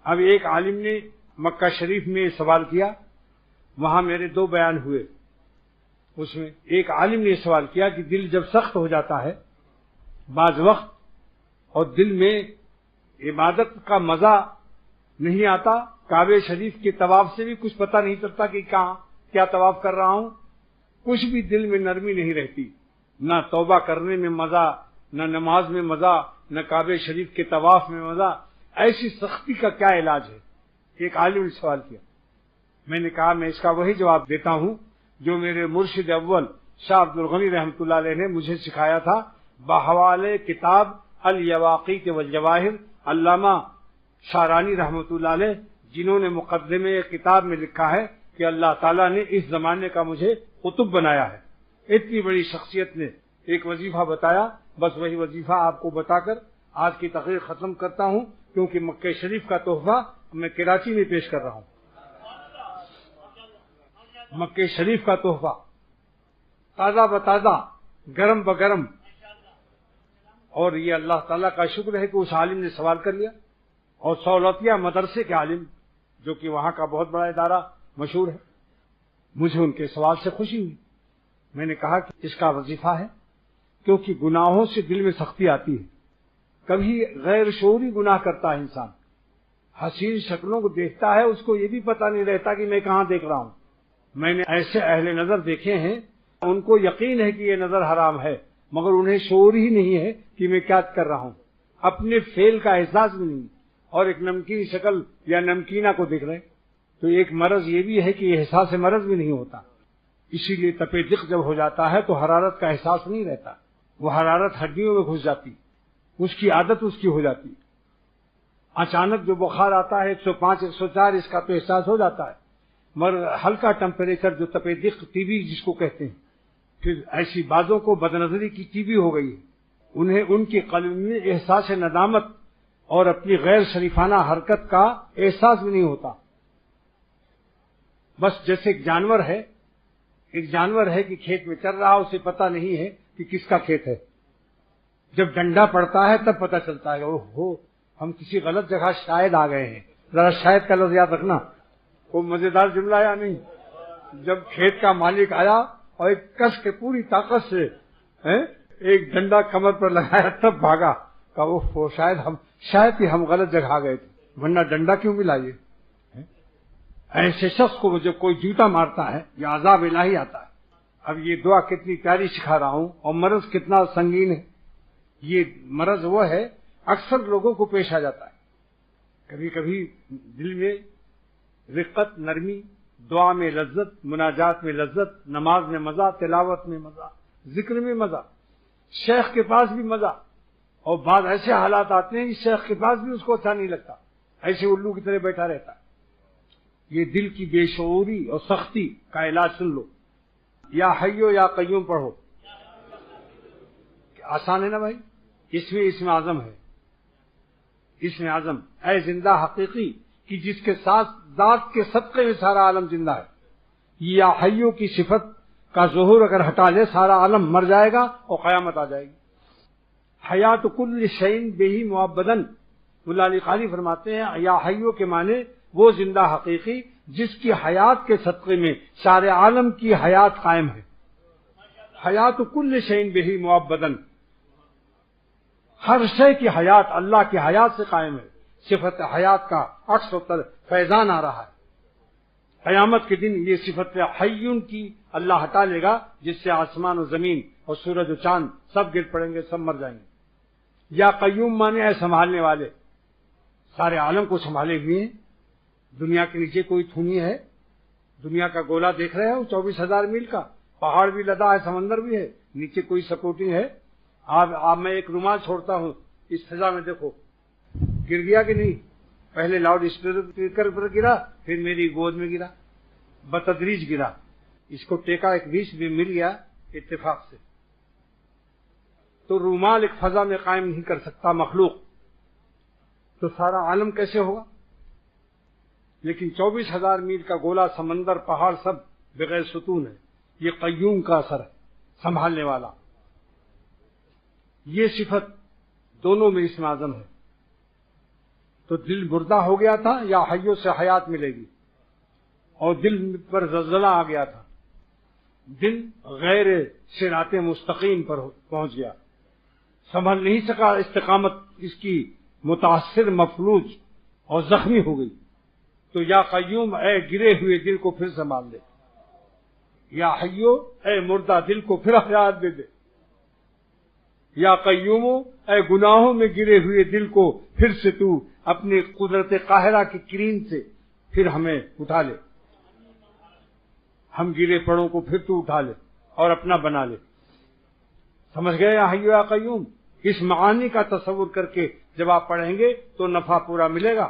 اب ایک عالم نے مکہ شریف میں سوال کیا، وہاں میرے 2 بیان ہوئے، اس میں ایک عالم نے سوال کیا کہ دل جب سخت ہو جاتا ہے بعض وقت اور دل میں عبادت کا مزہ نہیں آتا، کعبہ شریف کے طواف سے بھی کچھ پتہ نہیں چلتا کہ کہاں کیا طواف کر رہا ہوں، کچھ بھی دل میں نرمی نہیں رہتی، نہ توبہ کرنے میں مزہ، نہ نماز میں مزہ، نہ کعبہ شریف کے طواف میں مزہ، ایسی سختی کا کیا علاج ہے؟ ایک عالم نے سوال کیا۔ میں نے کہا میں اس کا وہی جواب دیتا ہوں جو میرے مرشد اول شاہ عبد الغنی رحمۃ اللہ علیہ نے مجھے سکھایا تھا بحوالے کتاب الیواقیت والجواہر، علامہ شارانی رحمۃ اللہ علیہ، جنہوں نے مقدمے کتاب میں لکھا ہے کہ اللہ تعالیٰ نے اس زمانے کا مجھے قطب بنایا ہے۔ اتنی بڑی شخصیت نے ایک وظیفہ بتایا، بس وہی وظیفہ آپ کو بتا کر آج کی تقریر ختم کرتا ہوں، کیونکہ مکہ شریف کا تحفہ میں کراچی میں پیش کر رہا ہوں۔ مکہ شریف کا تحفہ تازہ بتازہ، گرم بگرم، اور یہ اللہ تعالیٰ کا شکر ہے کہ اس عالم نے سوال کر لیا، اور سولتیہ مدرسے کے عالم جو کہ وہاں کا بہت بڑا ادارہ مشہور ہے، مجھے ان کے سوال سے خوشی ہوئی۔ میں نے کہا کہ اس کا وظیفہ ہے، کیونکہ گناہوں سے دل میں سختی آتی ہے، کبھی غیر شعوری گناہ کرتا ہے انسان، حسین شکلوں کو دیکھتا ہے، اس کو یہ بھی پتہ نہیں رہتا کہ میں کہاں دیکھ رہا ہوں۔ میں نے ایسے اہل نظر دیکھے ہیں، ان کو یقین ہے کہ یہ نظر حرام ہے، مگر انہیں شعور ہی نہیں ہے کہ میں کیا کر رہا ہوں، اپنے فعل کا احساس بھی نہیں، اور ایک نمکین شکل یا نمکینہ کو دیکھ رہے۔ تو ایک مرض یہ بھی ہے کہ احساس مرض بھی نہیں ہوتا، اسی لیے تپ دق جب ہو جاتا ہے تو حرارت کا احساس نہیں رہتا، وہ حرارت ہڈیوں میں گھس جاتی، اس کی عادت اس کی ہو جاتی۔ اچانک جو بخار آتا ہے 105 104، اس کا تو احساس ہو جاتا ہے، مگر ہلکا ٹمپریچر جو تپ دق ٹی بی جس کو کہتے ہیں، پھر ایسی بازوں کو بدنظری کی ٹی بی ہو گئی ہے، انہیں ان کے قلب میں احساس ندامت اور اپنی غیر شریفانہ حرکت کا احساس بھی نہیں ہوتا۔ بس جیسے ایک جانور ہے کہ کھیت میں چل رہا، اسے پتہ نہیں ہے کہ کس کا کھیت ہے، جب ڈنڈا پڑتا ہے تب پتہ چلتا ہے اوہو ہم کسی غلط جگہ شاید آ گئے ہیں۔ ذرا شاید کا لفظ یاد رکھنا، کوئی مزیدار جملہ یا نہیں۔ جب کھیت کا مالک آیا اور ایک کس کے پوری طاقت سے ایک ڈنڈا کمر پر لگایا تب بھاگا، کہا اوہو شاید ہم غلط جگہ آ گئے تھے، ورنہ ڈنڈا کیوں ملا یہ؟ ایسے شخص کو جب کوئی جوتا مارتا ہے یا عذاب الہی آتا ہے۔ اب یہ دعا کتنی پیاری سکھا رہا ہوں، اور مرض کتنا سنگین ہے۔ یہ مرض وہ ہے اکثر لوگوں کو پیش آ جاتا ہے، کبھی کبھی دل میں رقت، نرمی، دعا میں لذت، مناجات میں لذت، نماز میں مزہ، تلاوت میں مزہ، ذکر میں مزہ، شیخ کے پاس بھی مزہ، اور بعض ایسے حالات آتے ہیں کہ شیخ کے پاس بھی اس کو اچھا نہیں لگتا، ایسے الو کی طرح بیٹھا رہتا ہے۔ یہ دل کی بے شعوری اور سختی کا علاج سن لو، یا حیو یا قیوم پڑھو، آسان ہے نا بھائی؟ اسم اعظم ہے، اسم اعظم اے زندہ حقیقی کہ جس کے ساتھ ذات کے صدقے میں سارا عالم زندہ ہے۔ یا حیو کی صفت کا ظہور اگر ہٹا لے سارا عالم مر جائے گا اور قیامت آ جائے گی۔ حیات کل شیء بہ معبدن، مولا علی قاری فرماتے ہیں یا حیو کے معنی وہ زندہ حقیقی جس کی حیات کے صدقے میں سارے عالم کی حیات قائم ہے۔ حیات کل شیء بہ معبدن، ہر شے کی حیات اللہ کی حیات سے قائم ہے، صفت حیات کا عکس و فیضان آ رہا ہے۔ قیامت کے دن یہ صفت حیون کی اللہ ہٹا لے گا، جس سے آسمان و زمین اور سورج و چاند سب گر پڑیں گے، سب مر جائیں گے۔ یا قیوم مانے ہے سنبھالنے والے، سارے عالم کو سنبھالے ہوئے ہیں۔ دنیا کے نیچے کوئی تھونی ہے؟ دنیا کا گولا دیکھ رہے ہو 24,000 میل کا، پہاڑ بھی لدا ہے، سمندر بھی ہے، نیچے کوئی سپورٹنگ ہے؟ آپ میں ایک رومال چھوڑتا ہوں اس فضا میں، دیکھو گر گیا کہ نہیں؟ پہلے لاؤڈ اسپیکر پر گرا، پھر میری گود میں گرا، بتدریج گرا، اس کو ٹیکا ایک بیچ میں مل گیا اتفاق سے۔ تو رومال ایک فضا میں قائم نہیں کر سکتا مخلوق، تو سارا عالم کیسے ہوگا؟ لیکن 24,000 میل کا گولا، سمندر، پہاڑ سب بغیر ستون ہے۔ یہ قیوم کا اثر ہے، سنبھالنے والا۔ یہ صفت دونوں میں اسم اعظم ہے۔ تو دل مردہ ہو گیا تھا یا حیوں سے حیات ملے گی؟ اور دل پر زلزلہ آ گیا تھا، دل غیر صراط مستقیم پر پہنچ گیا، سنبھل نہیں سکا، استقامت اس کی متاثر، مفلوج اور زخمی ہو گئی۔ تو یا قیوم اے گرے ہوئے دل کو پھر سنبھال لے، یا حیو اے مردہ دل کو پھر حیات دے دے، یا قیوم اے گناہوں میں گرے ہوئے دل کو پھر سے تو اپنی قدرت قاہرہ کی کرین سے پھر ہمیں اٹھا لے، ہم گرے پڑوں کو پھر تو اٹھا لے اور اپنا بنا لے۔ سمجھ گئے یا حیو یا قیوم؟ اس معانی کا تصور کر کے جب آپ پڑھیں گے تو نفع پورا ملے گا۔